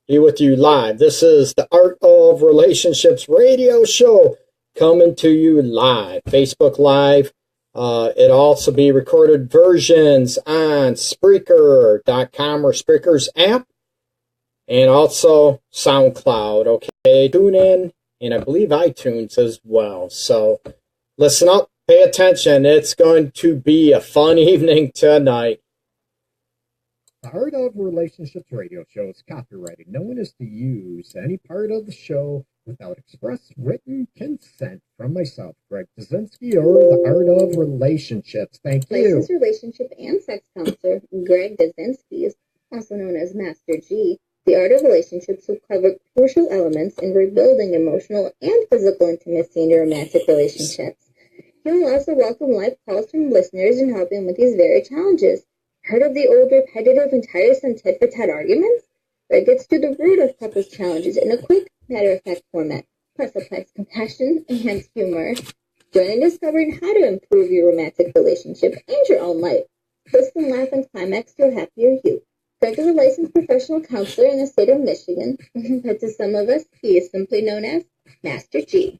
be with you live. This is the Art of Relationships radio show coming to you live, Facebook Live. It'll also be recorded versions on Spreaker.com or Spreaker's app, and also SoundCloud, okay? Tune in, and I believe iTunes as well. So listen up, pay attention. It's going to be a fun evening tonight. The Art of Relationships radio show is copyrighted. No one is to use any part of the show without express written consent from myself, Greg Dudzinski, or the Art of Relationships. Thank you. Licensed relationship and sex counselor Greg Dudzinski, also known as Master G. The Art of Relationships will cover crucial elements in rebuilding emotional and physical intimacy in your romantic relationships. He will also welcome live calls from listeners and help him with these very challenges. Heard of the old repetitive and tiresome tit-for-tat arguments? Greg gets to the root of couples' challenges in a quick, matter-of-fact format, plus applies compassion and humor. Join in discovering how to improve your romantic relationship and your own life. Twist and laugh and climax to a happier you. Greg is a licensed professional counselor in the state of Michigan, but to some of us, he is simply known as Master G.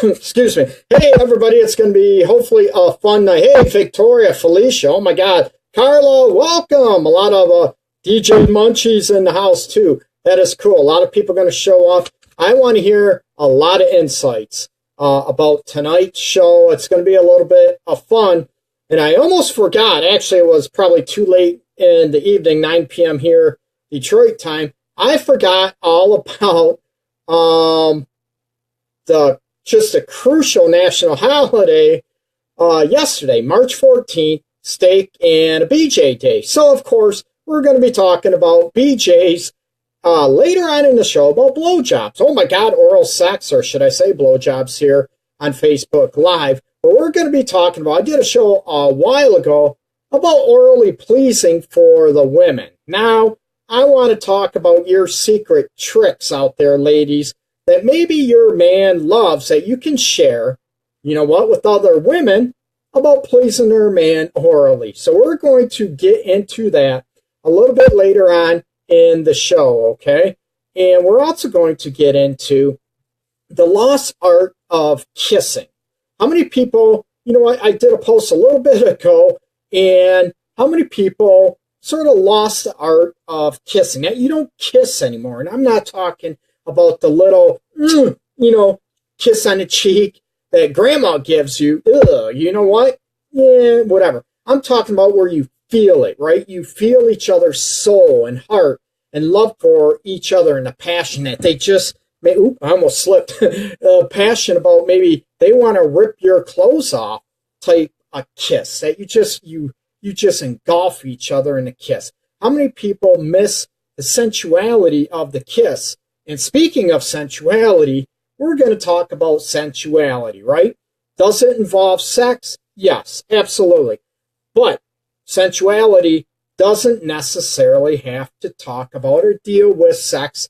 Excuse me. Hey, everybody, it's going to be hopefully a fun night. Hey, Victoria, Felicia, oh my God. Carla, welcome. A lot of DJ Munchies in the house, too. That is cool. A lot of people are going to show up. I want to hear a lot of insights about tonight's show. It's going to be a little bit of fun. And I almost forgot. Actually, it was probably too late in the evening, 9 p.m. here, Detroit time. I forgot all about just a crucial national holiday yesterday, March 14th, Steak and a BJ Day. So, of course, we're going to be talking about BJs later on in the show, about blowjobs. Oh, my God, oral sex, or should I say blowjobs here on Facebook Live. But we're going to be talking about, I did a show a while ago about orally pleasing for the women. Now, I want to talk about your secret tricks out there, ladies, that maybe your man loves that you can share, you know what, with other women about pleasing their man orally. So we're going to get into that a little bit later on in the show, okay? And we're also going to get into the lost art of kissing. How many people, you know what, I did a post a little bit ago, and how many people sort of lost the art of kissing? Now, you don't kiss anymore, and I'm not talking about the little, kiss on the cheek that grandma gives you. Ugh, you know what? Yeah, whatever. I'm talking about where you feel it, right? You feel each other's soul and heart and love for each other and the passion that they just, I almost slipped, passion about maybe they want to rip your clothes off type a kiss, that you just engulf each other in a kiss. How many people miss the sensuality of the kiss? And speaking of sensuality, we're going to talk about sensuality, right? Does it involve sex? Yes, absolutely. But sensuality doesn't necessarily have to talk about or deal with sex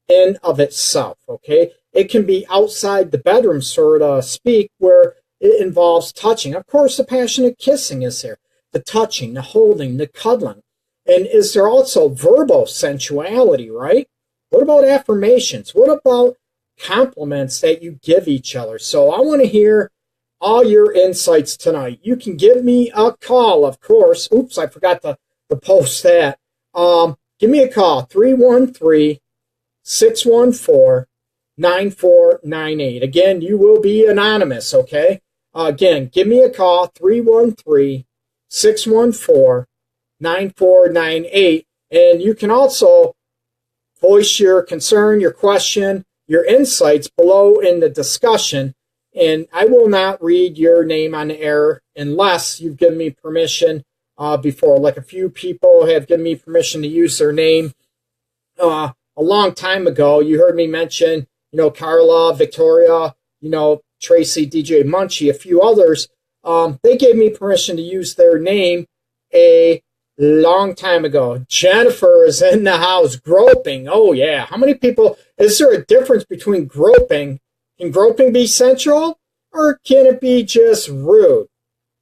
in of itself, okay? It can be outside the bedroom, sort of speak, where it involves touching. Of course, the passionate kissing is there. The touching, the holding, the cuddling. And is there also verbal sensuality, right? What about affirmations? What about compliments that you give each other? So I want to hear all your insights tonight. You can give me a call, of course. Oops, I forgot to post that. Give me a call, 313-614-9498. Again, you will be anonymous, okay? Again, give me a call, 313-614-9498. And you can also voice your concern, your question, your insights below in the discussion. And I will not read your name on the air unless you've given me permission before. Like a few people have given me permission to use their name a long time ago. You heard me mention, Carla, Victoria, Tracy, DJ Munchie, a few others. They gave me permission to use their name a long time ago. Jennifer is in the house groping. Oh, yeah. How many people? Is there a difference between groping? Can groping be sensual, or can it be just rude?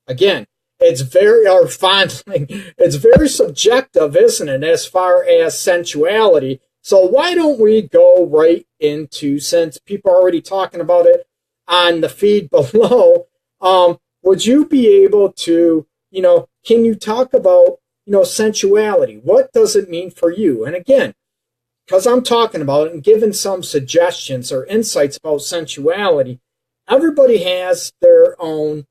Again, it's very, or fondling, it's very subjective, isn't it, as far as sensuality? So why don't we go right into, since people are already talking about it on the feed below, would you be able to, can you talk about, sensuality? What does it mean for you? And again, because I'm talking about it and giving some suggestions or insights about sensuality, everybody has their own,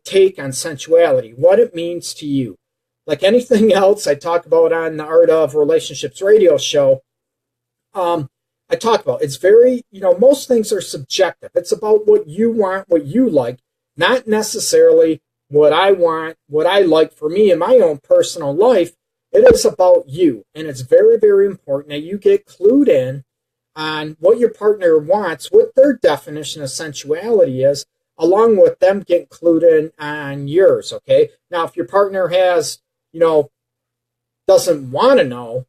take on sensuality, what it means to you. Like anything else I talk about on the Art of Relationships radio show, I talk about, it's very, most things are subjective. It's about what you want, what you like, not necessarily what I want, what I like for me in my own personal life. It is about you. And it's very, very important that you get clued in on what your partner wants, what their definition of sensuality is, along with them getting clued in on yours, okay? Now, if your partner has, doesn't want to know,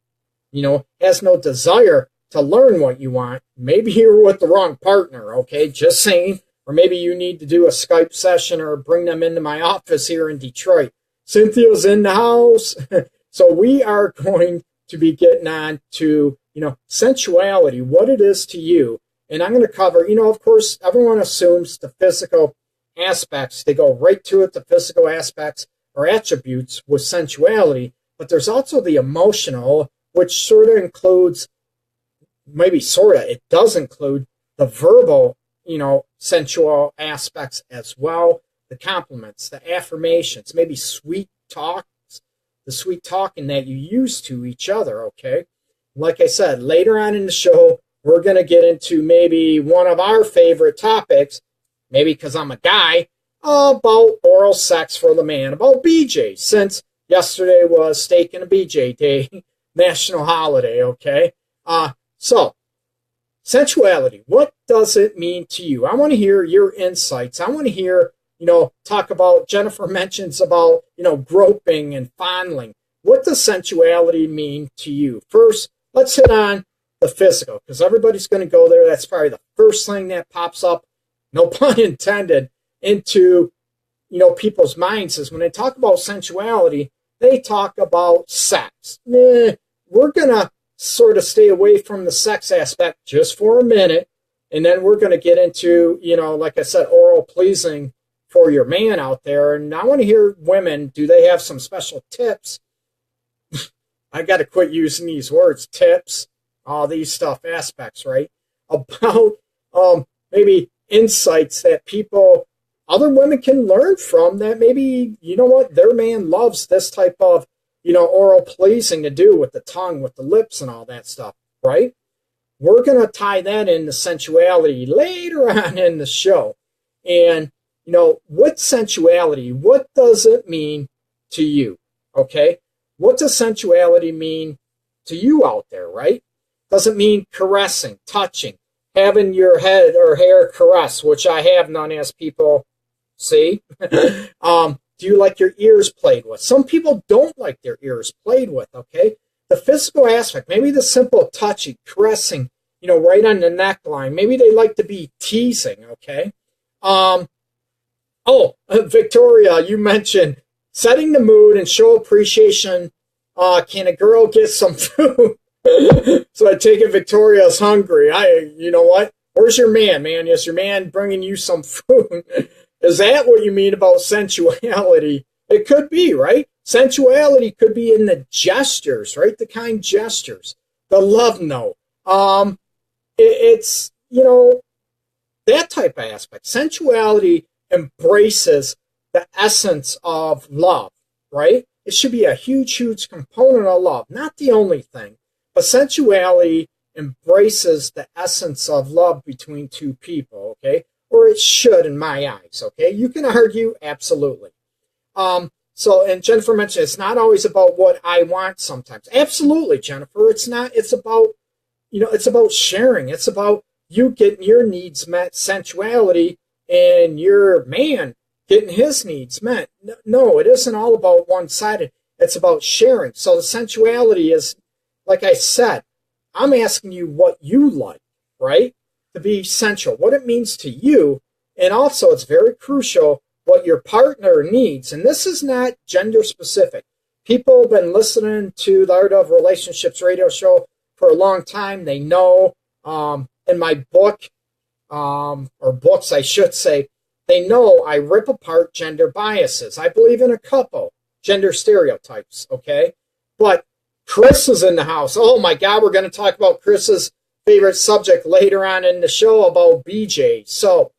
has no desire to learn what you want, maybe you're with the wrong partner, okay? Just saying. Or maybe you need to do a Skype session or bring them into my office here in Detroit. Cynthia's in the house. So we are going to be getting on to, sensuality, what it is to you. And I'm going to cover, of course, everyone assumes the physical aspects. They go right to it, the physical aspects or attributes with sensuality. But there's also the emotional, which sort of includes, it does include the verbal, sensual aspects as well. The compliments, the affirmations, maybe sweet talks, the sweet talking that you use to each other, okay? Like I said, later on in the show, we're going to get into maybe one of our favorite topics, maybe because I'm a guy, about oral sex for the man, about BJs, since yesterday was Steak and a BJ Day, national holiday, okay? So, sensuality, what does it mean to you? I want to hear your insights. I want to hear, talk about, Jennifer mentions about, groping and fondling. What does sensuality mean to you? First, let's hit on the physical, because everybody's going to go there. That's probably the first thing that pops up, no pun intended, into, people's minds is when they talk about sensuality, they talk about sex. We're going to sort of stay away from the sex aspect just for a minute. And then we're going to get into, like I said, oral pleasing for your man out there. And I want to hear women, do they have some special tips? I got to quit using these words, tips, all these stuff, aspects, right? About maybe insights that other women can learn from that maybe, their man loves this type of, oral pleasing to do with the tongue, with the lips and all that stuff, right? We're going to tie that into sensuality later on in the show. And, what sensuality, what does it mean to you, okay? What does sensuality mean to you out there, right? Does it mean caressing, touching, having your head or hair caressed, which I have none, as people see? Do you like your ears played with? Some people don't like their ears played with, okay? The physical aspect, maybe the simple touching, caressing, right on the neckline. Maybe they like to be teasing, okay? Victoria, you mentioned setting the mood and show appreciation. Can a girl get some food? So I take it Victoria's hungry. You know what? Where's your man, man? Is your man bringing you some food? Is that what you mean about sensuality? It could be, right? Sensuality could be in the gestures, right? The kind gestures, the love note. It's, that type of aspect. Sensuality embraces the essence of love, right? It should be a huge, huge component of love. Not the only thing, but sensuality embraces the essence of love between two people, okay? Or it should in my eyes, okay? You can argue, absolutely. And Jennifer mentioned it's not always about what I want sometimes. Absolutely, Jennifer. It's not. It's about, it's about sharing. It's about you getting your needs met, sensuality, and your man getting his needs met. No, it isn't all about one-sided. It's about sharing. So the sensuality is, like I said, I'm asking you what you like, right? To be sensual, what it means to you. And also, it's very crucial what your partner needs, and this is not gender specific. People have been listening to the Art of Relationships radio show for a long time. They know in my book, or books I should say, they know I rip apart gender biases. I believe in a couple gender stereotypes, okay? But Chris is in the house. Oh my God, we're going to talk about Chris's favorite subject later on in the show about BJ. So,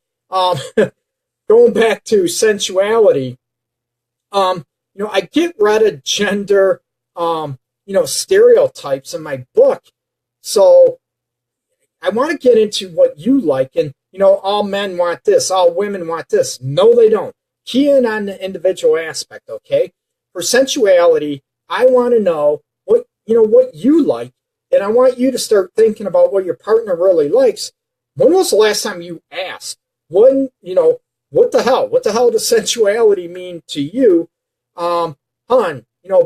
going back to sensuality, I get rid of gender, stereotypes in my book. So I want to get into what you like. And, all men want this, all women want this. No, they don't. Key in on the individual aspect, okay? For sensuality, I want to know what you like. And I want you to start thinking about what your partner really likes. When was the last time you asked? What the hell? What the hell does sensuality mean to you? Hon,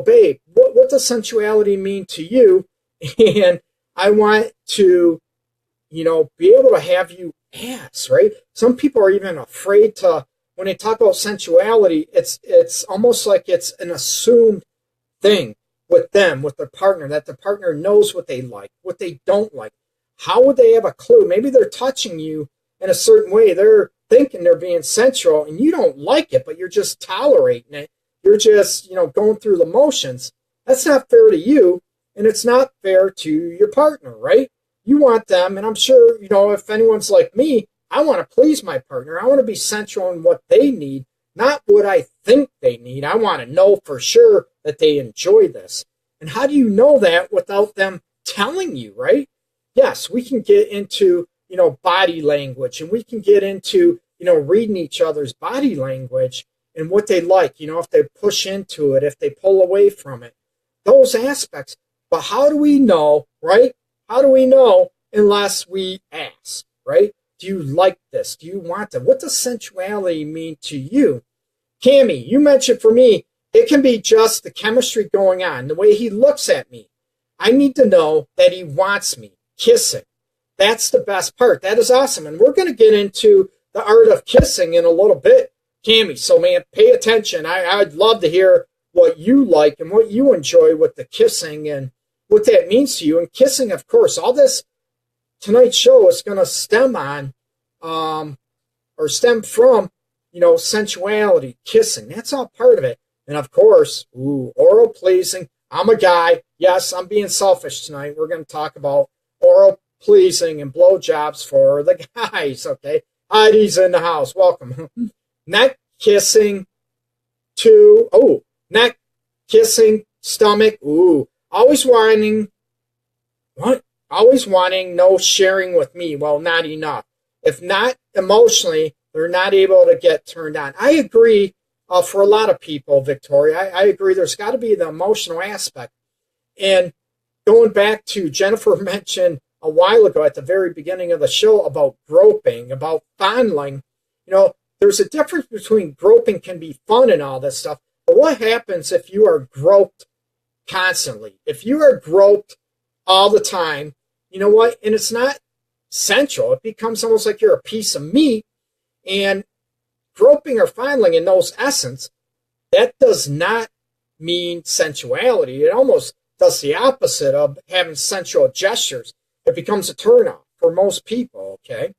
babe, what does sensuality mean to you? And I want to, be able to have you ask, right? Some people are even afraid to, when they talk about sensuality, it's almost like it's an assumed thing with them, with their partner, that the partner knows what they like, what they don't like. How would they have a clue? Maybe they're touching you in a certain way. They're thinking they're being sensual and you don't like it, but you're just tolerating it. You're just, going through the motions. That's not fair to you, and it's not fair to your partner, right? You want them, and I'm sure, if anyone's like me, I want to please my partner. I want to be sensual in what they need, not what I think they need. I want to know for sure that they enjoy this. And how do you know that without them telling you, right? Yes, we can get into, body language, and we can get into, reading each other's body language and what they like, if they push into it, if they pull away from it, those aspects. But how do we know, right? How do we know unless we ask, right? Do you like this? Do you want it? What does sensuality mean to you? Cammie, you mentioned for me, it can be just the chemistry going on, the way he looks at me. I need to know that he wants me, kissing. That's the best part. That is awesome. And we're going to get into the art of kissing in a little bit, Cammie. So, man, pay attention. I'd love to hear what you like and what you enjoy with the kissing and what that means to you. And kissing, of course, all this tonight's show is going to stem on stem from, sensuality, kissing. That's all part of it. And of course, oral pleasing. I'm a guy. Yes, I'm being selfish tonight. We're going to talk about oral pleasing and blowjobs for the guys, okay? Heidi's in the house. Welcome. Neck kissing neck kissing, stomach. Always wanting, what? Always wanting, no sharing with me. Well, not enough. If not emotionally, they're not able to get turned on. I agree for a lot of people, Victoria. I agree there's got to be the emotional aspect. And going back to Jennifer mentioned a while ago at the very beginning of the show about groping, about fondling, there's a difference between groping can be fun and all this stuff. But what happens if you are groped constantly? If you are groped all the time, you know what? And it's not sensual. It becomes almost like you're a piece of meat. And groping or fondling in those essence, that does not mean sensuality. It almost does the opposite of having sensual gestures. It becomes a turnoff for most people, okay?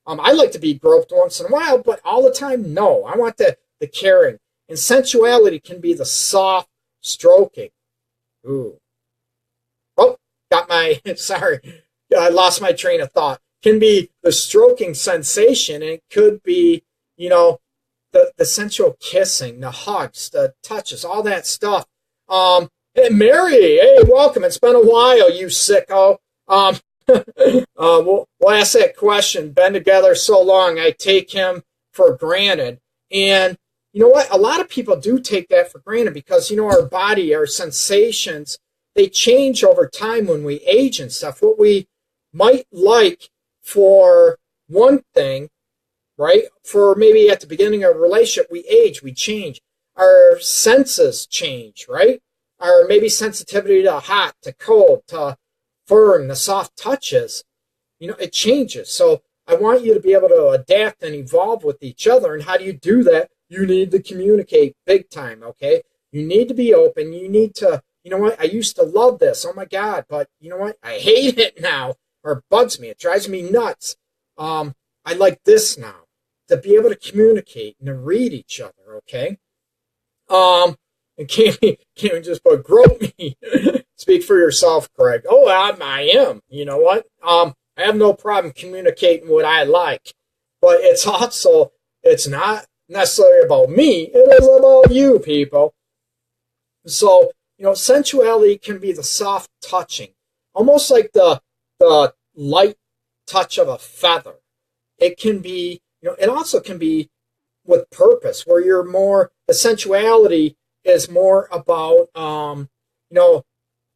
I like to be groped once in a while, but all the time, no. I want the caring. And sensuality can be the soft stroking. Ooh. Oh, sorry. I lost my train of thought. Can be the stroking sensation. And it could be, the sensual kissing, the hugs, the touches, all that stuff. Hey, Mary, hey, welcome. It's been a while, you sicko. We'll ask that question. Been together so long, I take him for granted. And you know what? A lot of people do take that for granted because, our body, our sensations, they change over time when we age and stuff. What we might like for one thing, right? For maybe at the beginning of a relationship, we age, we change. Our senses change, right? Our maybe sensitivity to hot, to cold, to firm, the soft touches, it changes. So I want you to be able to adapt and evolve with each other. And how do you do that? You need to communicate big time, okay? You need to be open. You need to, you know what? I used to love this. Oh my God. But you know what? I hate it now, or it bugs me. It drives me nuts. I like this now. To be able to communicate and to read each other, okay? And Cammy just put, grope me. Speak for yourself, Greg. Oh, I am. You know what? I have no problem communicating what I like. But it's also, it's not necessarily about me. It is about you, people. So, you know, sensuality can be the soft touching, almost like the light touch of a feather. It can be, you know, it also can be with purpose, where you're more, the sensuality is more about, you know,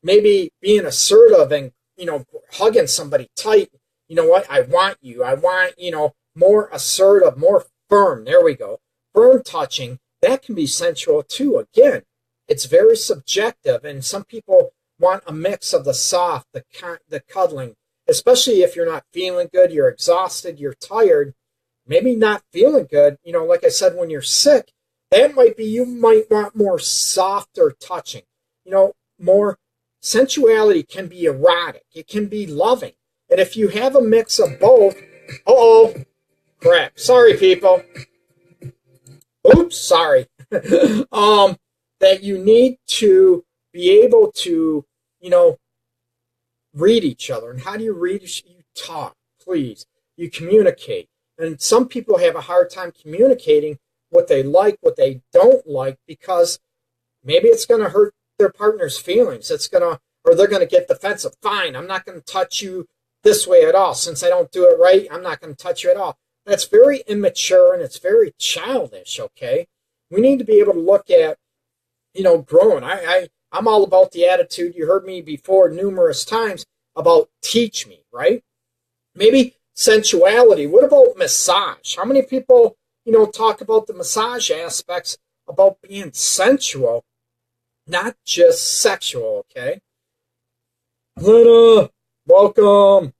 maybe being assertive and, you know, hugging somebody tight. You know what? I want you. I want, you know, more assertive, more firm. There we go. Firm touching. That can be sensual too. Again, it's very subjective, and some people want a mix of the soft, the cuddling, especially if you're not feeling good, you're exhausted, you're tired, maybe not feeling good. You know, like I said, when you're sick, that might be, you might want more softer touching. You know, more sensuality can be erotic. It can be loving. And if you have a mix of both, crap. Sorry, people. Oops, sorry. That you need to be able to, you know, read each other. And how do you read? You talk, please. You communicate. And some people have a hard time communicating what they like, what they don't like, because maybe it's going to hurt their partner's feelings. It's going to, or they're going to get defensive. Fine, I'm not going to touch you this way at all. Since I don't do it right, I'm not going to touch you at all. That's very immature and it's very childish, okay? We need to be able to look at, you know, growing. I'm all about the attitude. You heard me before numerous times about teach me, right? Maybe sensuality. What about massage? How many people, you know, talk about the massage aspects about being sensual, not just sexual, okay? Lena, welcome.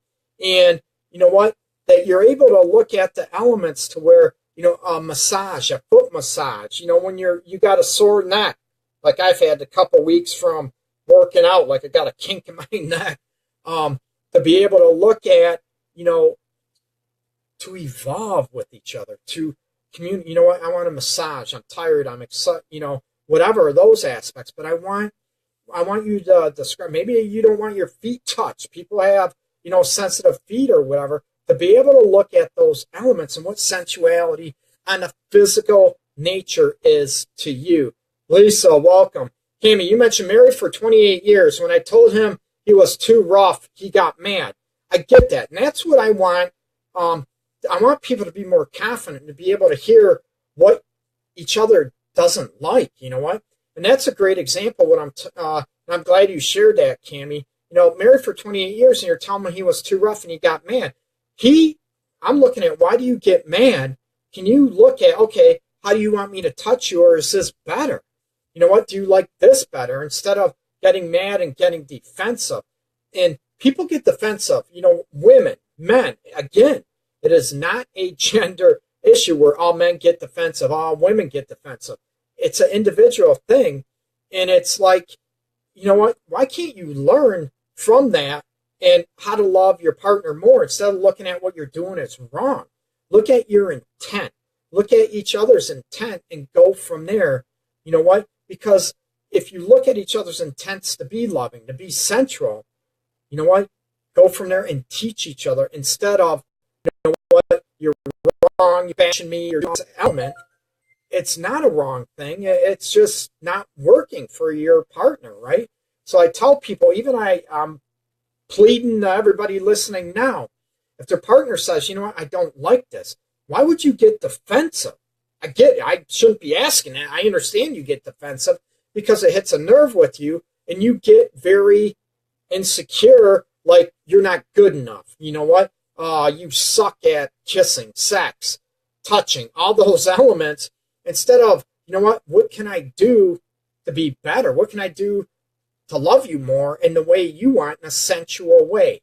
And you know what? That you're able to look at the elements to where, you know, a massage, a foot massage, you know, when you got a sore neck, like I've had a couple weeks from working out, like I got a kink in my neck, to be able to look at, you know, to evolve with each other, to communicate. You know what? I want a massage. I'm tired. I'm excited. You know, whatever those aspects. But I want you to describe. Maybe you don't want your feet touched. People have, you know, sensitive feet or whatever. To be able to look at those elements and what sensuality and the physical nature is to you. Lisa, welcome. Cammy, you mentioned married for 28 years. When I told him he was too rough, he got mad. I get that. And that's what I want. I want people to be more confident, to be able to hear what each other doesn't like. You know what? And that's a great example. I'm glad you shared that, Cammy. You know, married for 28 years and you're telling me he was too rough and he got mad. I'm looking at, why do you get mad? Can you look at, okay, how do you want me to touch you, or is this better? You know what? Do you like this better? Instead of getting mad and getting defensive. And people get defensive, you know, women, men. Again, it is not a gender issue where all men get defensive, all women get defensive. It's an individual thing. And it's like, you know what? Why can't you learn from that and how to love your partner more instead of looking at what you're doing is wrong? Look at your intent. Look at each other's intent and go from there. You know what? Because if you look at each other's intents to be loving, to be sensual, you know what? Go from there and teach each other instead of, you know what, you're wrong, you're bashing me, you're doing this element. It's not a wrong thing. It's just not working for your partner, right? So I tell people, even I'm pleading to everybody listening now, if their partner says, you know what, I don't like this, why would you get defensive? I shouldn't be asking that. I understand you get defensive because it hits a nerve with you and you get very insecure, like you're not good enough. You know what? You suck at kissing, sex, touching, all those elements. Instead of, you know what can I do to be better? What can I do to love you more in the way you want, in a sensual way?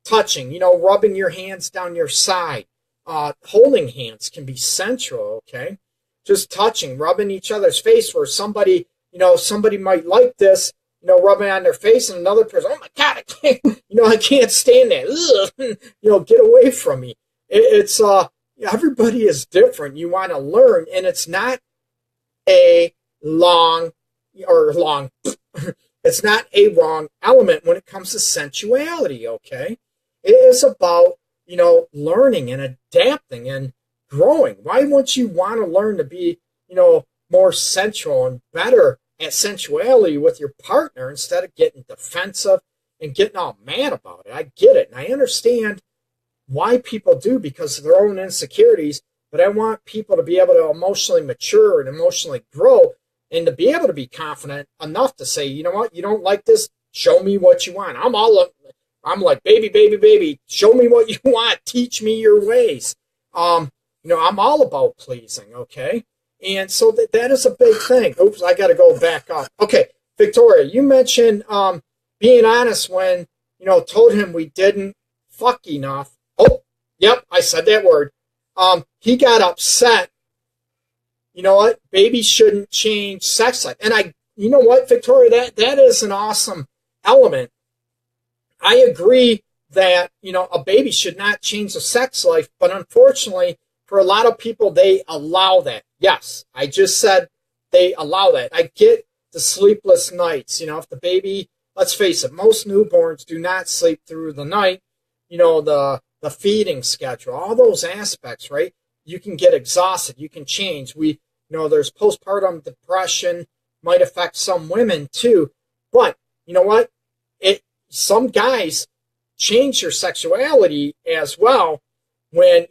Touching, you know, rubbing your hands down your side, holding hands can be sensual, okay? just touching, rubbing each other's face where somebody, somebody might like this, rubbing on their face, and another person, oh my God, I can't, I can't stand that. Ugh. Get away from me. It's everybody is different. You want to learn, and it's not a it's not a wrong element when it comes to sensuality, okay? It is about, learning and adapting and growing. Why wouldn't you want to learn to be, more sensual and better at sensuality with your partner instead of getting defensive and getting all mad about it? I get it, and I understand why people do because of their own insecurities, but I want people to be able to emotionally mature and emotionally grow and to be able to be confident enough to say, you know what, you don't like this, show me what you want. I'm like, baby, show me what you want, teach me your ways. I'm all about pleasing, okay? And so that is a big thing. Oops, I got to go back up. Okay, Victoria, you mentioned being honest when, told him we didn't fuck enough. Oh, yep, I said that word. He got upset. You know what? Babies shouldn't change sex life. And you know what, Victoria, that is an awesome element. I agree that, a baby should not change the sex life, but unfortunately, for a lot of people, they allow that. Yes, I just said they allow that. I get the sleepless nights. If the baby, let's face it, most newborns do not sleep through the night. The feeding schedule, all those aspects, right? You can get exhausted. You can change. There's postpartum depression, might affect some women too. But you know what? Some guys change their sexuality as well when,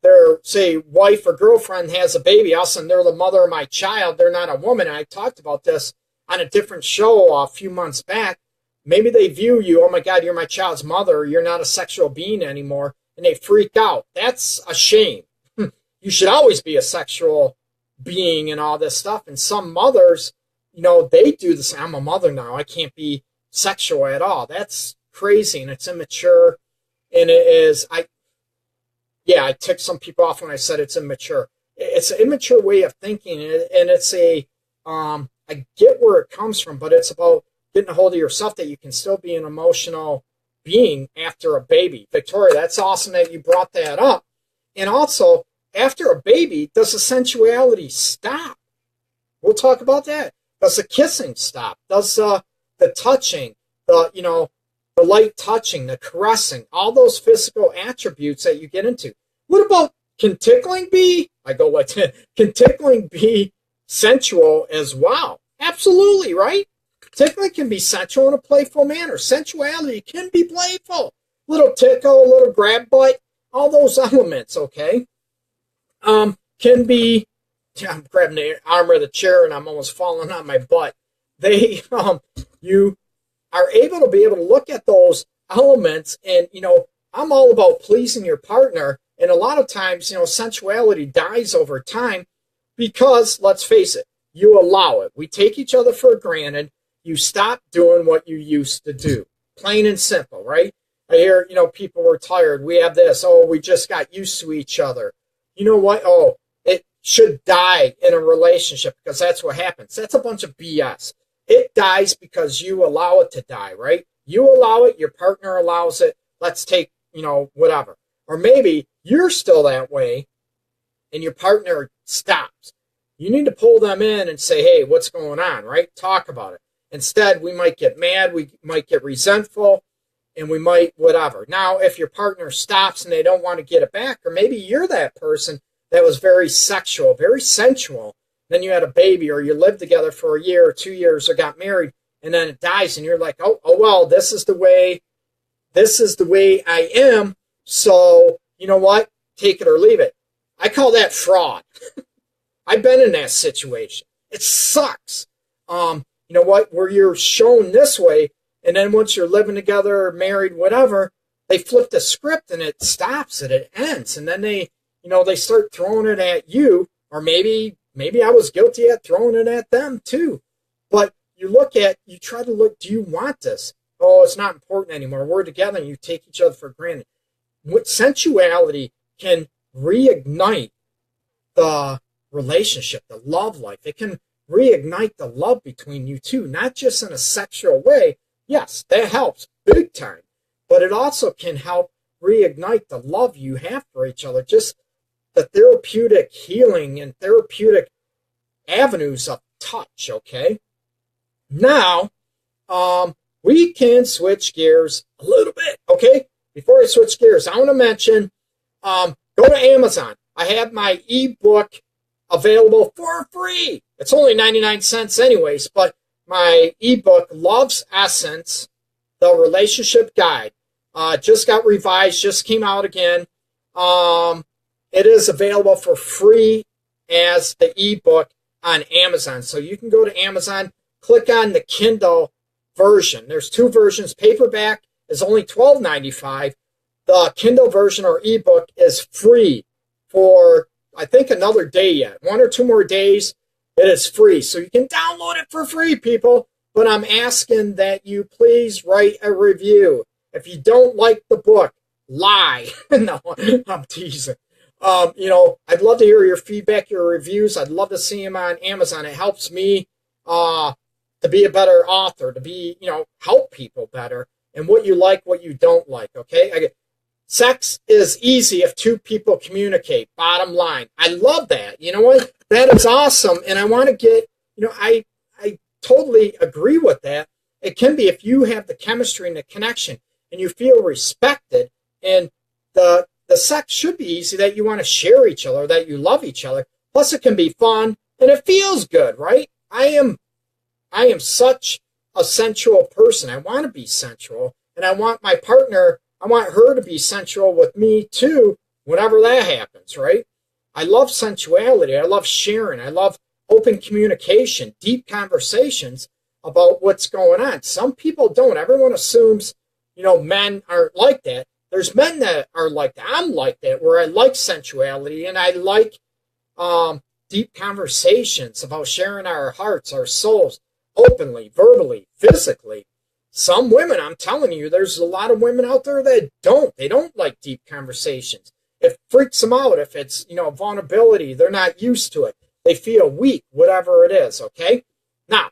their, say, wife or girlfriend has a baby. All of a sudden, they're the mother of my child. They're not a woman. And I talked about this on a different show a few months back. Maybe they view you, oh my God, you're my child's mother. You're not a sexual being anymore. And they freak out. That's a shame. You should always be a sexual being and all this stuff. And some mothers, they do this. I'm a mother now. I can't be sexual at all. That's crazy, and it's immature. And it is, I ticked some people off when I said it's immature. It's an immature way of thinking, and it's I get where it comes from, but it's about getting a hold of yourself that you can still be an emotional being after a baby. Victoria, that's awesome that you brought that up. And also, after a baby, does the sensuality stop? We'll talk about that. Does the kissing stop? Does the touching, the light touching, the caressing, all those physical attributes that you get into? What about, can tickling be? I go like, can tickling be sensual as well? Absolutely, right? Tickling can be sensual in a playful manner. Sensuality can be playful. Little tickle, a little grab butt, all those elements, okay? Can be, I'm grabbing the arm of the chair and I'm almost falling on my butt. You are able to look at those elements and, I'm all about pleasing your partner. And a lot of times, sensuality dies over time because, let's face it, you allow it. We take each other for granted. You stop doing what you used to do. Plain and simple, right? I hear, people were tired. We have this. Oh, we just got used to each other. You know what? Oh, it should die in a relationship because that's what happens. That's a bunch of BS. It dies because you allow it to die, right? You allow it. Your partner allows it. Let's take, whatever. Or maybe you're still that way and your partner stops. You need to pull them in and say, hey, what's going on, right? Talk about it. Instead, we might get mad, we might get resentful, and we might whatever. Now, if your partner stops and they don't want to get it back, or maybe you're that person that was very sexual, very sensual, then you had a baby or you lived together for a year or 2 years or got married, and then it dies, and you're like, oh well, this is the way I am, so you know what? Take it or leave it. I call that fraud. I've been in that situation. It sucks. You know what? Where you're shown this way, and then once you're living together, married, whatever, they flip the script and it stops it. It ends, and then they start throwing it at you, or maybe I was guilty at throwing it at them too. But you try to look. Do you want this? Oh, it's not important anymore. We're together, and you take each other for granted. Sensuality can reignite the relationship, the love life. It can reignite the love between you two, not just in a sexual way. Yes, that helps big time, but it also can help reignite the love you have for each other, just the therapeutic healing and therapeutic avenues of touch, okay? Now, we can switch gears a little bit, okay? Before I switch gears, I want to mention, go to Amazon. I have my ebook available for free. It's only 99 cents anyways, but my ebook, Love's Essence, The Relationship Guide, just got revised, just came out again. It is available for free as the ebook on Amazon. So you can go to Amazon, click on the Kindle version. There's two versions. Paperback is only $12.95. The Kindle version or ebook is free for, I think, another day yet. 1 or 2 more days, it is free. So you can download it for free, people. But I'm asking that you please write a review. If you don't like the book, lie. No, I'm teasing. I'd love to hear your feedback, your reviews. I'd love to see them on Amazon. It helps me to be a better author, to be, help people better, and what you like, what you don't like, okay? Sex is easy if two people communicate, bottom line. I love that. You know what? That is awesome, and I want to get, I totally agree with that. It can be if you have the chemistry and the connection, and you feel respected, and the sex should be easy, that you want to share each other, that you love each other. Plus, it can be fun, and it feels good, right? I am such a sensual person. I want to be sensual, and I want my partner, I want her to be sensual with me too, whenever that happens, right? I love sensuality. I love sharing. I love open communication, deep conversations about what's going on. Some people don't. Everyone assumes, men aren't like that. There's men that are like that. I'm like that, where I like sensuality, and I like deep conversations about sharing our hearts, our souls, openly, verbally, physically. Some women, I'm telling you, there's a lot of women out there that don't. They don't like deep conversations. It freaks them out if it's, vulnerability. They're not used to it. They feel weak, whatever it is, okay? Now,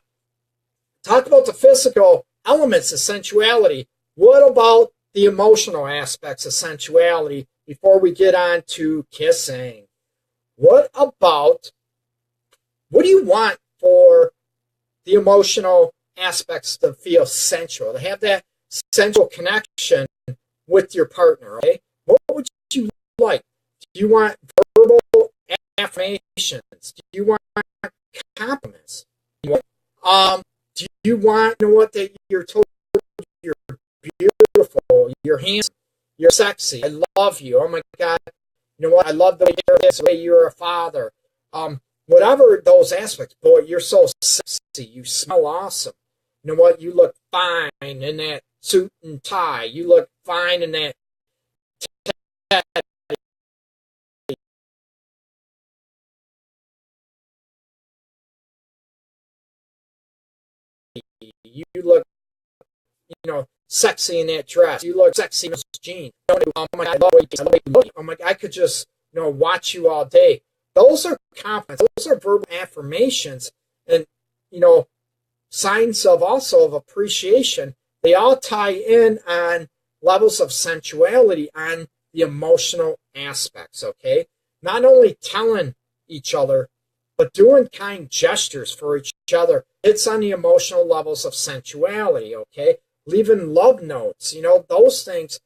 talk about the physical elements of sensuality. What about the emotional aspects of sensuality before we get on to kissing? What do you want for the emotional aspects to feel sensual, to have that sensual connection with your partner, okay? What would you like? Do you want verbal affirmations? Do you want compliments? Do you want, that you're told you're beautiful, you're handsome, you're sexy, I love you, oh my God, you know what, I love the way you're this, the way you're a father. Whatever those aspects, boy, you're so sexy, you smell awesome. You know what, you look fine in that suit and tie, you look fine in that you look, sexy in that dress. You look sexy in those jeans. Oh my God, I love you look. Oh my God, I could just, watch you all day. Those are compliments. Those are verbal affirmations, and signs of appreciation. They all tie in on levels of sensuality on the emotional aspects. Okay, not only telling each other, but doing kind gestures for each other. It's on the emotional levels of sensuality, okay? Leaving love notes, those things,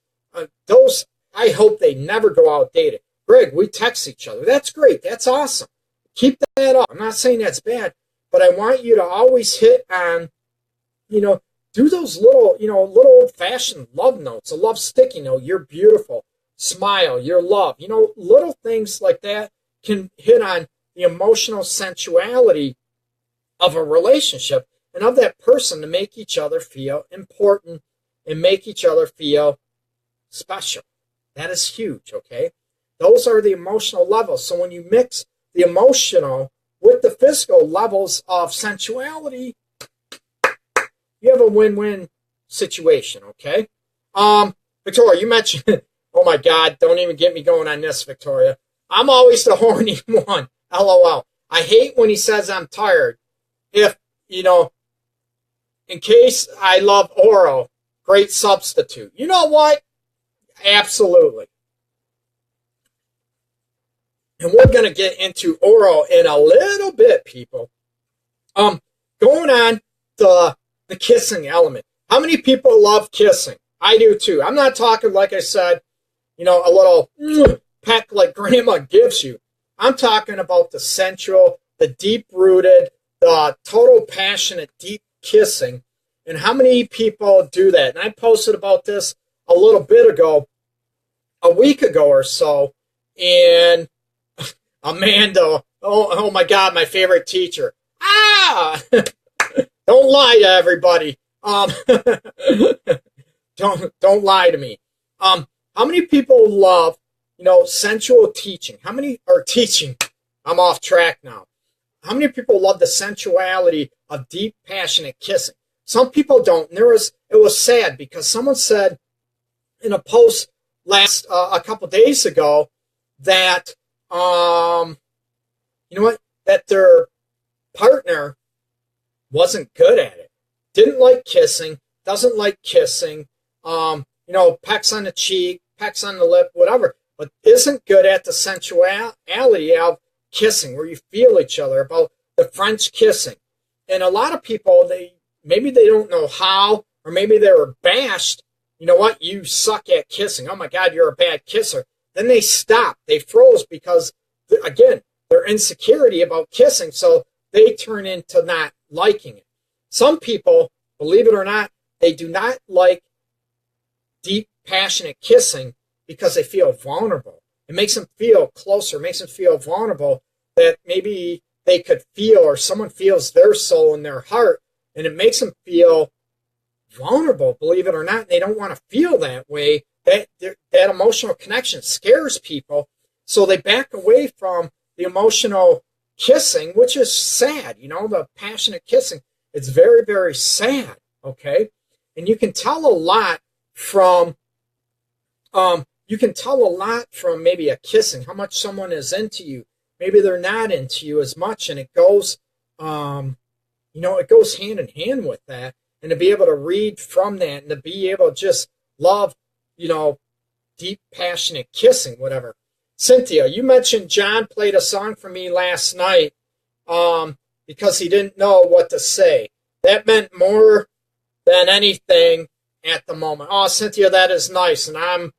those, I hope they never go outdated. Greg, we text each other. That's great. That's awesome. Keep that up. I'm not saying that's bad, but I want you to always hit on, do those little, little old-fashioned love notes, a love sticky note, you're beautiful, smile, your love. Little things like that can hit on the emotional sensuality of a relationship and of that person to make each other feel important and make each other feel special. That is huge, okay? Those are the emotional levels. So when you mix the emotional with the physical levels of sensuality, you have a win-win situation, okay? Victoria, you mentioned, oh my God, don't even get me going on this, Victoria. I'm always the horny one. LOL. I hate when he says I'm tired. If, in case I love oral, great substitute. You know what? Absolutely. And we're going to get into oral in a little bit, people. Going on the kissing element. How many people love kissing? I do too. I'm not talking, like I said, a little peck like grandma gives you. I'm talking about the sensual, the deep-rooted, the total passionate, deep kissing. And how many people do that? And I posted about this a little bit ago, a week ago or so, and Amanda, oh my God, my favorite teacher. Don't lie to everybody. Don't lie to me. How many people love, sensual teaching? How many are teaching? I'm off track now. How many people love the sensuality of deep, passionate kissing? Some people don't. And it was sad because someone said in a post a couple days ago that that their partner wasn't good at it, didn't like kissing, doesn't like kissing, pecks on the cheek, pecks on the lip, whatever, but isn't good at the sensuality of kissing, where you feel each other, about the French kissing. And a lot of people, maybe they don't know how, or maybe they were bashed. You know what? You suck at kissing. Oh my God, you're a bad kisser. Then they stopped. They froze because, again, their insecurity about kissing, so they turn into not liking it. Some people, believe it or not, they do not like deep, passionate kissing because they feel vulnerable. It makes them feel closer, makes them feel vulnerable, that maybe they could feel, or someone feels their soul in their heart, and it makes them feel vulnerable, believe it or not. They don't want to feel that way. That emotional connection scares people, so they back away from the emotional kissing, which is sad. The passionate kissing, it's very, very sad, okay? And you can tell a lot from maybe a kissing, how much someone is into you. Maybe they're not into you as much, and it goes hand in hand with that. And to be able to read from that, and to be able to just love, deep, passionate kissing, whatever. Cynthia, you mentioned John played a song for me last night because he didn't know what to say. That meant more than anything at the moment. Oh, Cynthia, that is nice. And I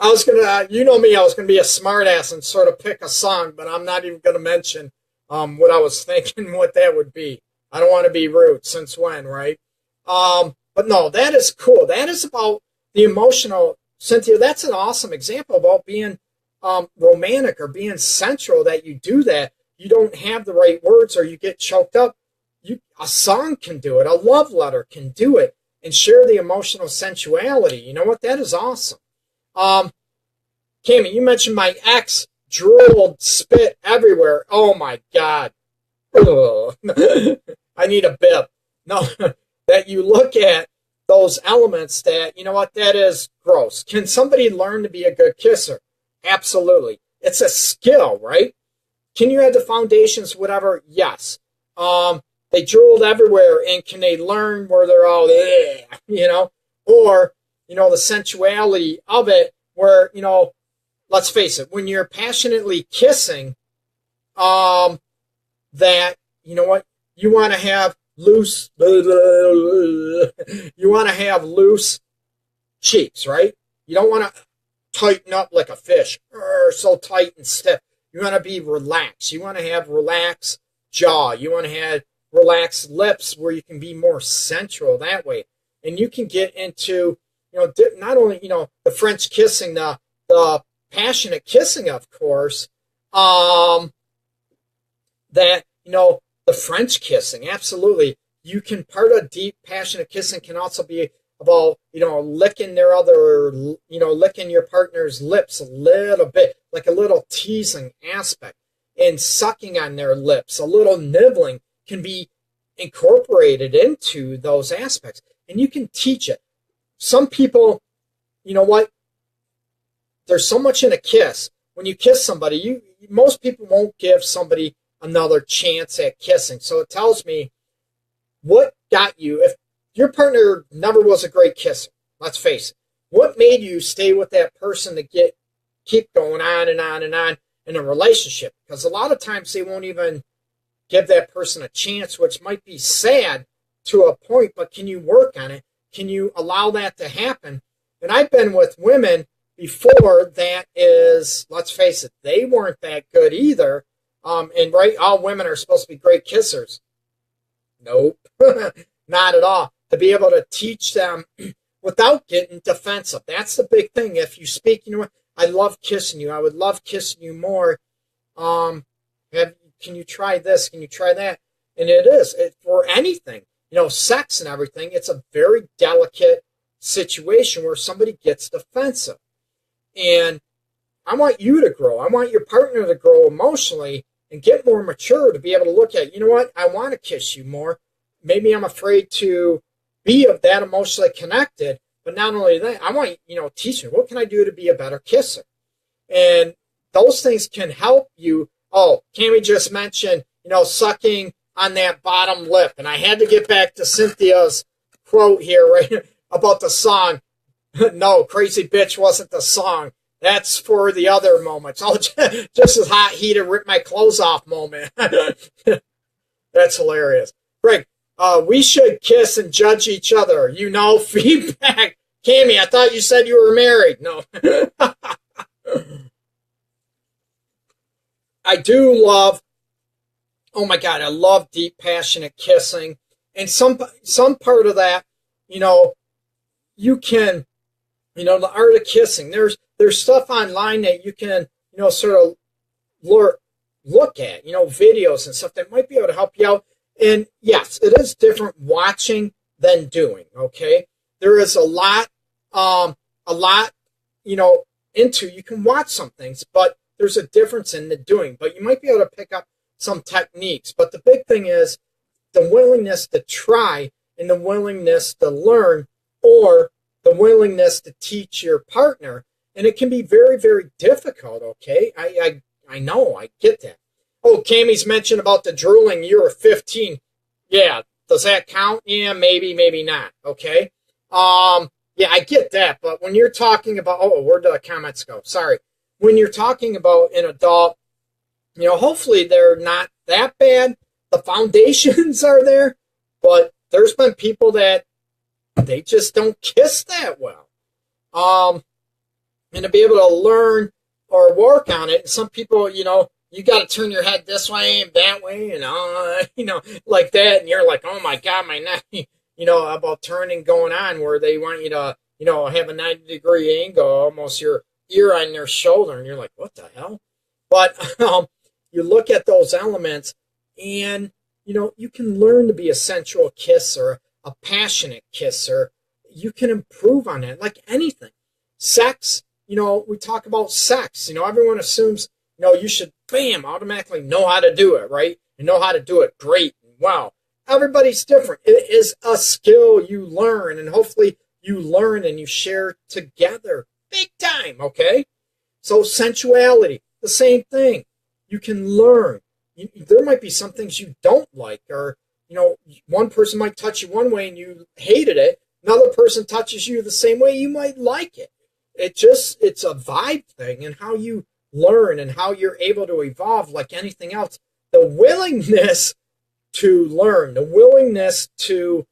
was going to, you know me, I was going to be a smartass and sort of pick a song, but I'm not even going to mention what I was thinking, what that would be. I don't want to be rude. Since when, right? But no, that is cool. That is about the emotional. Cynthia, that's an awesome example about being romantic or being sensual, that you do that. You don't have the right words, or you get choked up. A song can do it. A love letter can do it, and share the emotional sensuality. You know what? That is awesome. Cammie, you mentioned my ex drooled, spit everywhere. Oh my God. I need a bib. No, that you look at those elements that, you know what, that is gross. Can somebody learn to be a good kisser? Absolutely. It's a skill, right? Can you add the foundations, whatever? Yes. They drooled everywhere, and can they learn where they're all, or, the sensuality of it, where, let's face it, when you're passionately kissing, that, you want to have loose cheeks, right? You don't want to tighten up like a fish, so tight and stiff. You want to be relaxed. You want to have relaxed jaw. You want to have relaxed lips, where you can be more sensual that way. And you can get into, not only, the French kissing, the passionate kissing, of course, that, the French kissing, absolutely. You can, part of deep, passionate kissing can also be about, licking licking your partner's lips a little bit, like a little teasing aspect, and sucking on their lips, a little nibbling can be incorporated into those aspects. And you can teach it. Some people, you know what? There's so much in a kiss. When you kiss somebody, most people won't give somebody another chance at kissing. So it tells me what got you. If your partner never was a great kisser, let's face it, what made you stay with that person to keep going on and on and on in a relationship? Because a lot of times they won't even give that person a chance, which might be sad to a point, but can you work on it? Can you allow that to happen? And I've been with women before that is, let's face it, they weren't that good either. And right, all women are supposed to be great kissers. Nope, not at all. To be able to teach them without getting defensive. That's the big thing. If you speak, I love kissing you. I would love kissing you more. Can you try this? Can you try that? And it is for anything, sex and everything. It's a very delicate situation where somebody gets defensive. And I want you to grow. I want your partner to grow emotionally and get more mature to be able to look at, I want to kiss you more. Maybe I'm afraid to be of that emotionally connected. But not only that, I want, teach me, what can I do to be a better kisser? And those things can help you. Oh, Cammie just mentioned, sucking on that bottom lip. And I had to get back to Cynthia's quote here, right, about the song. No, Crazy Bitch wasn't the song. That's for the other moments. Oh, just as hot heated, rip my clothes off moment. That's hilarious. Greg, we should kiss and judge each other. Feedback. Cammie, I thought you said you were married. No. I do love, oh my God, I love deep, passionate kissing. And some part of that, you can, the art of kissing. There's stuff online that you can, sort of look at, videos and stuff that might be able to help you out. And yes, it is different watching than doing, okay? There is a lot, you can watch some things, but there's a difference in the doing. But you might be able to pick up some techniques. But the big thing is the willingness to try and the willingness to learn, or the willingness to teach your partner. And it can be very, very difficult, okay? I know, I get that. Oh, Cammie's mentioned about the drooling. You were 15. Yeah, does that count? Yeah, maybe, maybe not, okay? Yeah, I get that. But when you're talking about, where did the comments go? Sorry. When you're talking about an adult, hopefully they're not that bad. The foundations are there, but there's been people that they just don't kiss that well. And to be able to learn or work on it, some people, you got to turn your head this way and that way and, like that. And you're like, oh my God, my neck, about turning going on where they want you to, have a 90-degree angle, almost your ear on their shoulder. And you're like, what the hell? But you look at those elements and, you can learn to be a sensual kisser, a passionate kisser. You can improve on it like anything. Sex, we talk about sex. Everyone assumes, you should, bam, automatically know how to do it, right? And know how to do it great and well. Everybody's different. It is a skill you learn, and hopefully you learn and you share together big time, okay? So sensuality, the same thing. You can learn. There might be some things you don't like, or, one person might touch you one way and you hated it. Another person touches you the same way, you might like it. It's a vibe thing, and how you learn and how you're able to evolve like anything else. The willingness to learn, the willingness to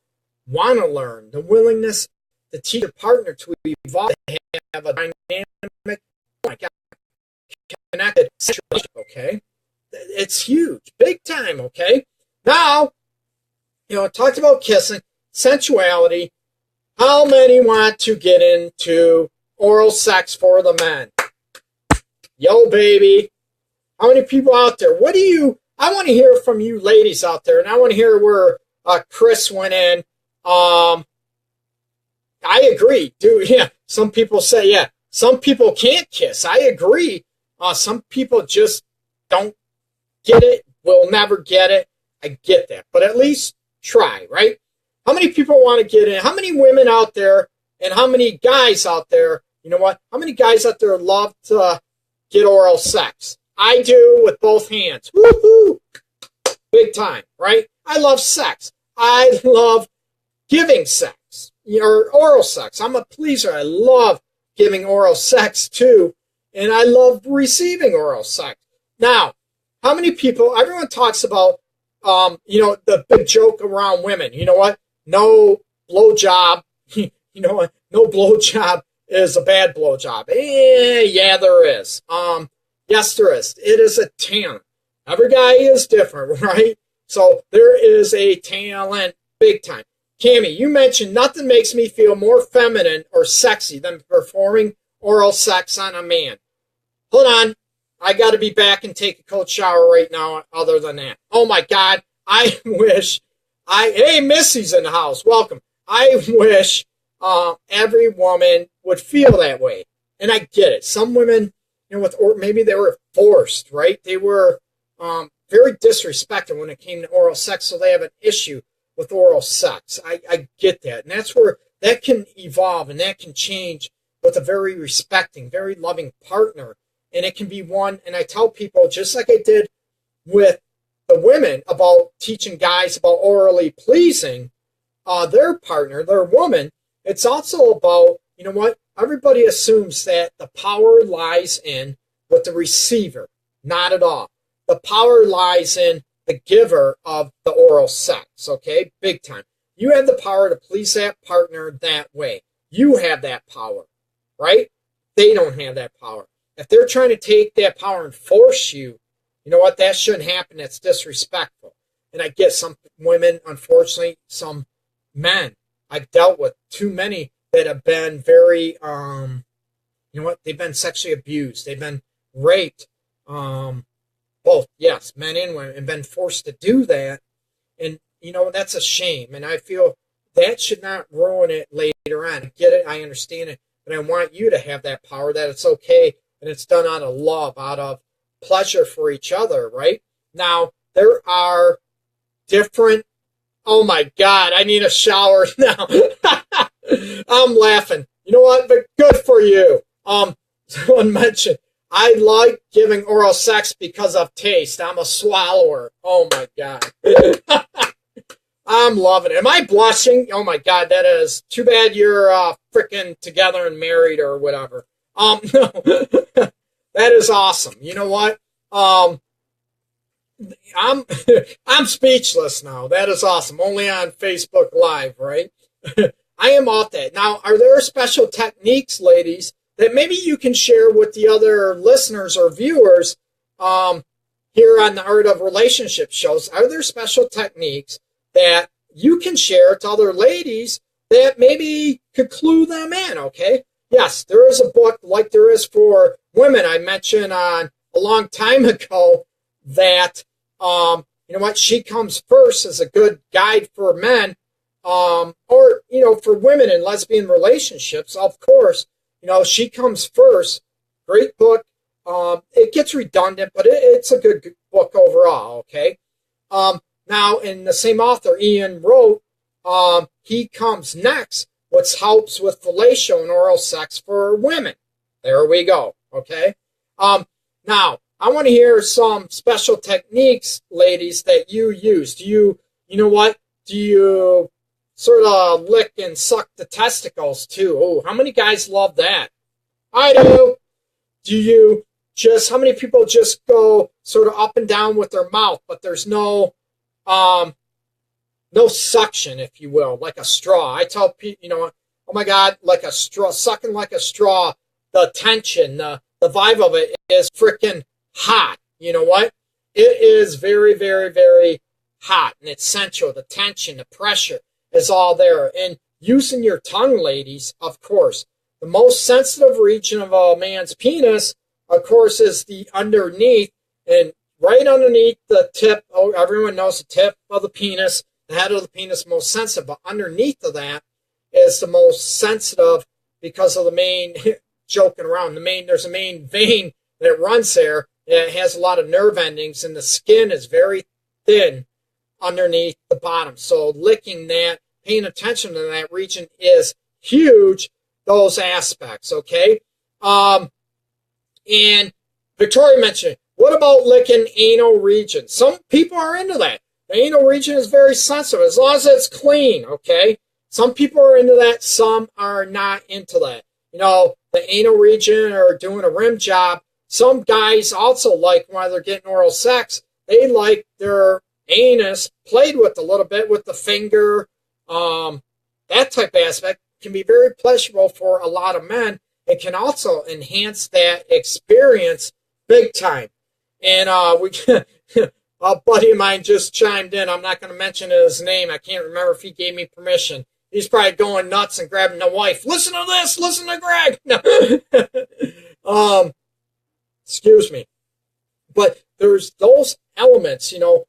want to learn, the willingness to teach your partner to evolve, to have a dynamic, connected relationship, okay? It's huge, big time, okay? Now, it talks about kissing, sensuality. How many want to get into oral sex for the men? Yo, baby. How many people out there? I want to hear from you ladies out there, and I want to hear where Chris went in. I agree, dude. Yeah, some people say, yeah, some people can't kiss. I agree. Some people just don't get it, will never get it. I get that. But at least try, right? How many people want to get in? How many women out there and how many guys out there, you know what? How many guys out there love to get oral sex? I do with both hands. Woohoo! Big time, right? I love sex. I love giving sex, or oral sex. I'm a pleaser. I love giving oral sex too, and I love receiving oral sex. Now, how many people, everyone talks about, the big joke around women. You know what? No blowjob, no blowjob is a bad blowjob. Yeah, there is. Yes, there is. It is a talent. Every guy is different, right? So there is a talent big time. Cammie, you mentioned nothing makes me feel more feminine or sexy than performing oral sex on a man. Hold on. I got to be back and take a cold shower right now other than that. Oh, my God. I wish hey, Missy's in the house. Welcome. I wish every woman would feel that way. And I get it. Some women, or maybe they were forced, right? They were very disrespected when it came to oral sex, so they have an issue with oral sex. I get that. And that's where that can evolve and that can change with a very respecting, very loving partner. And it can be one, and I tell people, just like I did with the women about teaching guys about orally pleasing their partner, their woman, it's also about, you know what, everybody assumes that the power lies in with the receiver. Not at all. The power lies in the giver of the oral sex, okay? Big time. You have the power to please that partner that way. You have that power, right? They don't have that power. If they're trying to take that power and force you, you know what? That shouldn't happen. That's disrespectful. And I get some women, unfortunately, some men. I've dealt with too many that have been very, they've been sexually abused. They've been raped. Both, yes, men and women, and been forced to do that. And, that's a shame. And I feel that should not ruin it later on. I get it. I understand it. But I want you to have that power, that it's okay. And it's done out of love, out of pleasure for each other, right? Now, there are different, oh my God, I need a shower now. I'm laughing. You know what? But good for you. Someone mentioned, I like giving oral sex because of taste. I'm a swallower. Oh my God. I'm loving it. Am I blushing? Oh my God, that is too bad you're freaking together and married or whatever. No, that is awesome. You know what? I'm speechless now. That is awesome. Only on Facebook Live, right? I am off that. Now, are there special techniques, ladies, that maybe you can share with the other listeners or viewers here on the Art of Relationship shows? Are there special techniques that you can share to other ladies that maybe could clue them in, okay? Yes, there is a book like there is for women. I mentioned on a long time ago that, She Comes First is a good guide for men, or, for women in lesbian relationships, of course. She Comes First, great book. It gets redundant, but it's a good book overall, okay? Now, in the same author, Ian wrote, He Comes Next, which helps with fellatio and oral sex for women. There we go, okay? Now, I want to hear some special techniques, ladies, that you use. Do you sort of lick and suck the testicles, too? Oh, how many guys love that? I do. How many people just go sort of up and down with their mouth, but there's no suction, if you will, like a straw. I tell people, oh my God, like a straw, sucking like a straw, the tension, the vibe of it is freaking hot. You know what? It is very, very, very hot, and it's sensual. The tension, the pressure is all there. And using your tongue, ladies, of course, the most sensitive region of a man's penis, of course, is the underneath, and right underneath the tip. Oh, everyone knows the tip of the penis, the head of the penis, most sensitive, but underneath of that is the most sensitive because of the main, joking around, there's a main vein that runs there. It has a lot of nerve endings, and the skin is very thin underneath the bottom. So licking that, paying attention to that region is huge, those aspects, okay? And Victoria mentioned, What about licking anal region? Some people are into that. The anal region is very sensitive, as long as it's clean, okay? Some people are into that, some are not into that. The anal region or doing a rim job. Some guys also like, while they're getting oral sex, they like their anus played with a little bit with the finger. That type of aspect can be very pleasurable for a lot of men. It can also enhance that experience big time. And a buddy of mine just chimed in. I'm not going to mention his name. I can't remember if he gave me permission. He's probably going nuts and grabbing the wife. Listen to this. Listen to Greg. No. Excuse me. But there's those elements, the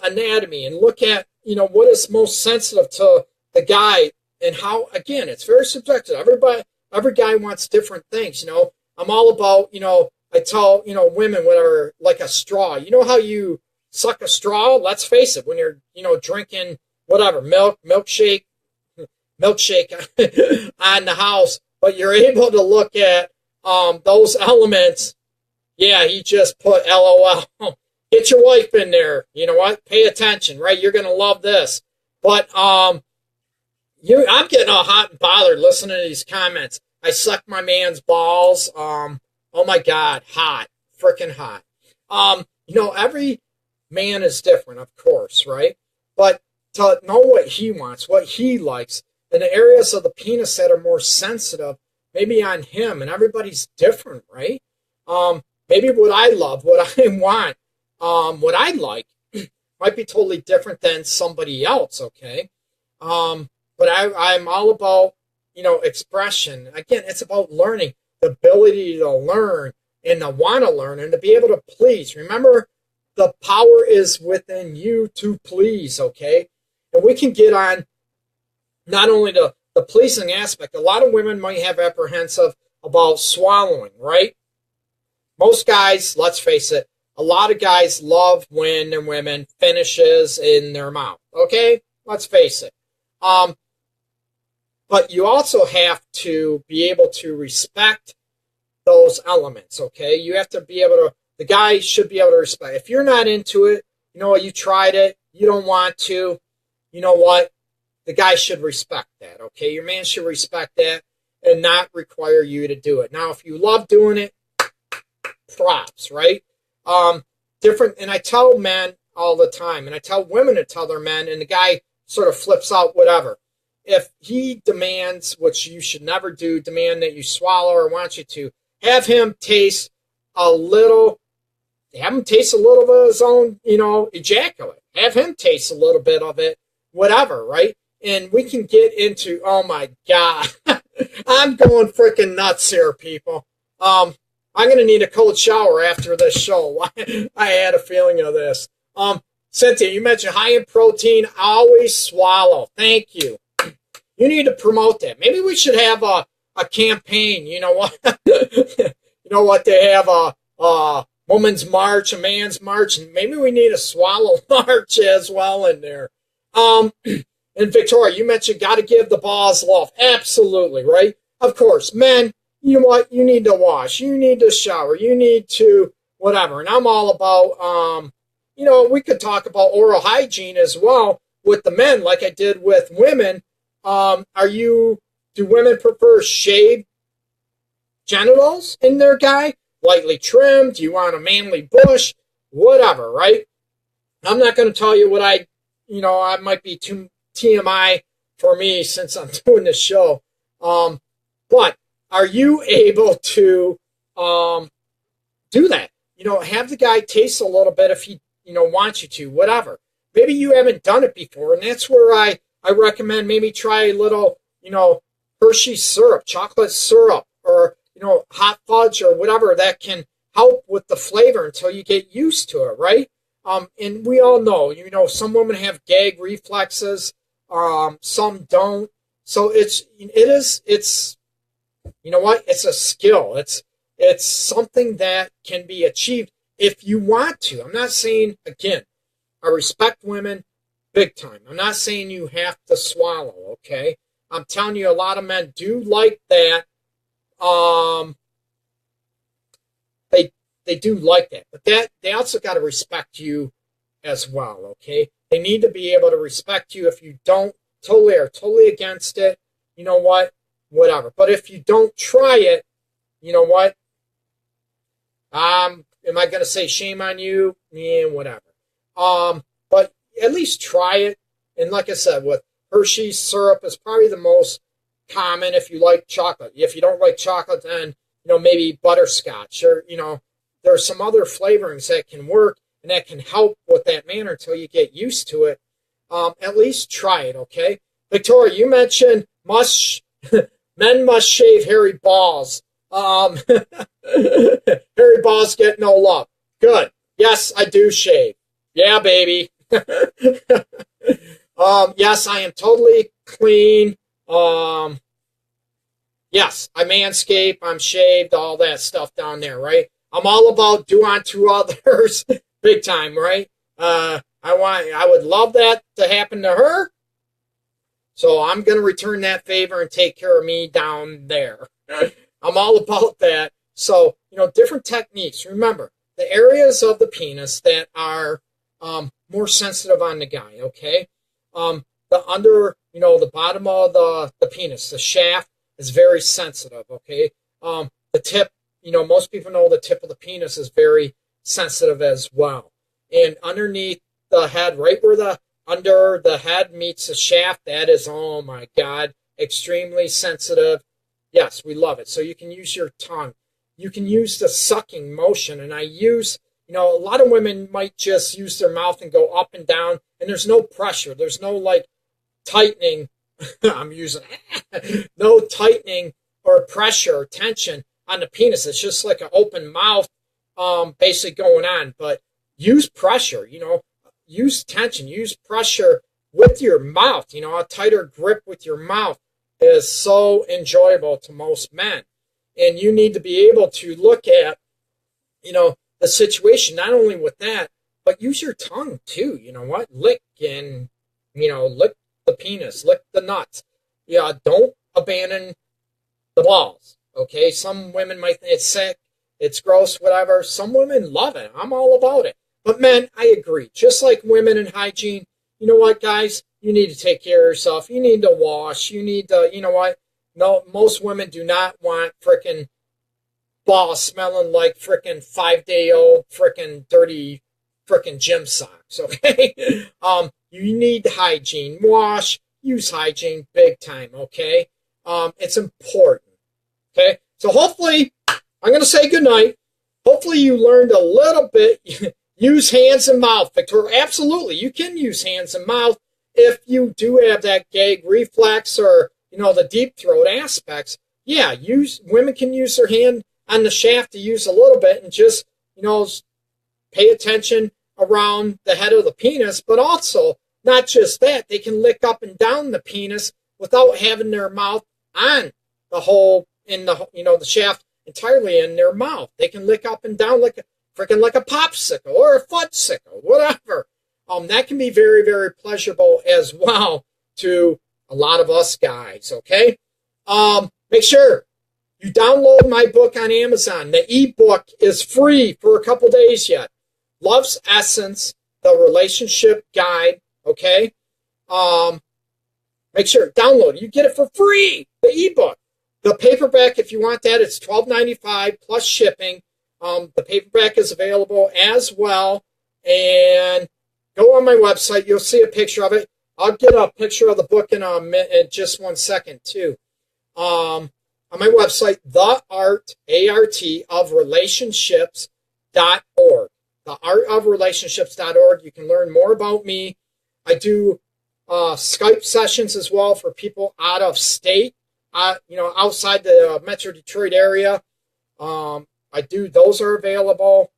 anatomy, and look at, what is most sensitive to the guy, and how, again, it's very subjective. Every guy wants different things, I'm all about, I tell, women, whatever, like a straw. You know how you suck a straw? Let's face it, when you're, drinking whatever, milkshake on the house, but you're able to look at those elements. Yeah, he just put LOL. Get your wife in there. You know what? Pay attention, right? You're going to love this. But I'm getting all hot and bothered listening to these comments. I suck my man's balls. Oh my God, hot. Freaking hot. Every man is different, of course, right? But to know what he wants, what he likes, and the areas of the penis that are more sensitive, maybe on him, and everybody's different, right? Maybe what I love, what I want, what I like might be totally different than somebody else, okay? But I'm all about, expression. Again, it's about learning, the ability to learn and to want to learn and to be able to please. Remember, the power is within you to please, okay? And we can get on not only the pleasing aspect. A lot of women might have apprehensive about swallowing, right? Most guys, let's face it, a lot of guys love when their women finishes in their mouth, okay? Let's face it. But you also have to be able to respect those elements, okay? You have to be able to, the guy should be able to respect. If you're not into it, you tried it, you don't want to, you know what? The guy should respect that, okay? Your man should respect that and not require you to do it. Now, if you love doing it, props, right? Different, and I tell men all the time, and I tell women to tell their men, and the guy sort of flips out, whatever. If he demands, which you should never do, demand that you swallow or want you to, have him taste a little of his own, ejaculate. Have him taste a little bit of it, whatever, right? And we can get into, oh my God, I'm going freaking nuts here, people. I'm going to need a cold shower after this show. I had a feeling of this. Cynthia, you mentioned high in protein, always swallow. Thank you. You need to promote that. Maybe we should have a campaign. You know what? They have a woman's march, a man's march, and maybe we need a swallow march as well in there. And Victoria, you mentioned got to give the balls love. Absolutely, right? Of course, men, you know what? You need to wash. You need to shower. You need to whatever. And I'm all about, we could talk about oral hygiene as well with the men like I did with women. Do women prefer shaved genitals in their guy? Lightly trimmed? Do you want a manly bush? Whatever, right? I'm not going to tell you what I might be too TMI for me since I'm doing this show. But are you able to do that? Have the guy taste a little bit if he, wants you to, whatever. Maybe you haven't done it before, and that's where I recommend maybe try a little, Hershey syrup, chocolate syrup, or, hot fudge or whatever that can help with the flavor until you get used to it, right? And we all know, some women have gag reflexes, some don't. So it's a skill. It's something that can be achieved if you want to. I'm not saying, again, I respect women big time. I'm not saying you have to swallow, okay? I'm telling you, a lot of men do like that. they do like that. But they also got to respect you as well, okay? They need to be able to respect you. If you don't are totally against it, you know what? Whatever. But if you don't try it, you know what? Am I going to say shame on you? Yeah, whatever. But at least try it. And like I said, with Hershey's syrup is probably the most common if you like chocolate. If you don't like chocolate, then, maybe butterscotch or, there's some other flavorings that can work and that can help with that manner until you get used to it. At least try it, okay? Victoria, you mentioned men must shave hairy balls. Hairy balls get no love. Good. Yes, I do shave. Yeah, baby. Yes, I am totally clean. Yes, I manscape, I'm shaved, all that stuff down there, right? I'm all about do unto others, big time, right? I would love that to happen to her. So I'm going to return that favor and take care of me down there. I'm all about that. So, different techniques. Remember, the areas of the penis that are more sensitive on the guy, okay? The under, the bottom of the penis, the shaft is very sensitive, okay? The tip, most people know the tip of the penis is very sensitive as well. And underneath the head, right where under the head meets the shaft, that is, oh my God, extremely sensitive. Yes, we love it. So you can use your tongue. You can use the sucking motion. And I use, a lot of women might just use their mouth and go up and down, and there's no pressure. There's no, tightening. I'm using no tightening or pressure or tension on the penis. It's just like an open mouth basically going on. But use pressure, use tension, use pressure with your mouth. A tighter grip with your mouth is so enjoyable to most men. And you need to be able to look at, the situation, not only with that, but use your tongue too. Lick and, lick the penis, lick the nuts. Yeah, don't abandon the balls. Okay, some women might think it's sick, it's gross, whatever. Some women love it. I'm all about it. But men, I agree. Just like women in hygiene, you know what, guys? You need to take care of yourself. You need to wash. You need to, No, most women do not want frickin' balls smelling like frickin' 5-day-old frickin' dirty frickin' gym socks, okay? You need hygiene. Wash, use hygiene big time, okay? It's important, okay? So hopefully, I'm going to say goodnight. Hopefully you learned a little bit. Use hands and mouth, Victoria. Absolutely, you can use hands and mouth if you do have that gag reflex or, the deep throat aspects. Yeah, women can use their hand on the shaft to use a little bit and just, pay attention around the head of the penis, but also not just that, they can lick up and down the penis without having their mouth on the hole in the, the shaft entirely in their mouth. They can lick up and down like a popsicle or a fudgesicle, whatever. That can be very, very pleasurable as well to a lot of us guys, okay? Make sure you download my book on Amazon. The ebook is free for a couple days yet. Love's Essence, the Relationship Guide, okay? Make sure, download it. You get it for free, the ebook. The paperback, if you want that, it's $12.95 plus shipping. The paperback is available as well. And go on my website. You'll see a picture of it. I'll get a picture of the book in just 1 second, too. On my website, The Art of Relationships.org. theartofrelationships.org. You can learn more about me. I do Skype sessions as well for people out of state, outside the Metro Detroit area. Those are available.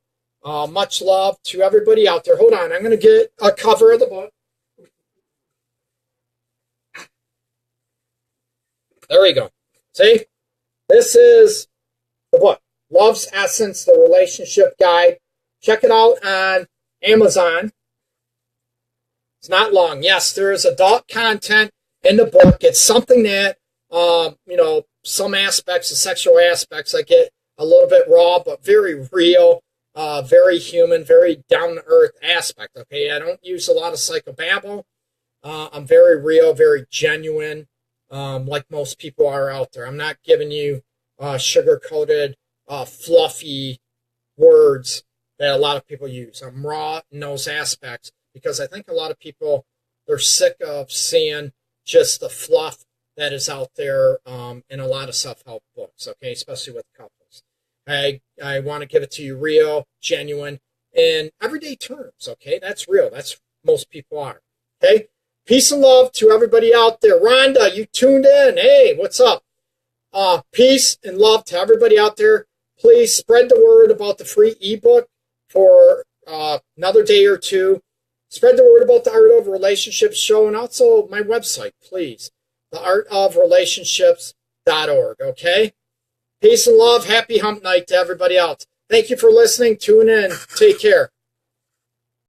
Much love to everybody out there. Hold on, I'm going to get a cover of the book. There we go. See? This is the book, Love's Essence, the Relationship Guide. Check it out on Amazon. It's not long. Yes, there is adult content in the book. It's something that, some aspects, the sexual aspects, I get a little bit raw, but very real. very human, very down-to-earth aspect, okay? I don't use a lot of psychobabble. I'm very real, very genuine, like most people are out there. I'm not giving you sugar-coated, fluffy words that a lot of people use. I'm raw in those aspects because I think a lot of people, they're sick of seeing just the fluff that is out there in a lot of self-help books, okay, especially with couples. I want to give it to you real, genuine, in everyday terms, okay? That's real. That's most people are, okay? Peace and love to everybody out there. Rhonda, you tuned in. Hey, what's up? Peace and love to everybody out there. Please spread the word about the free ebook for another day or two. Spread the word about the Art of Relationships show and also my website, please. theartofrelationships.org, okay? Peace and love. Happy hump night to everybody else. Thank you for listening. Tune in. Take care.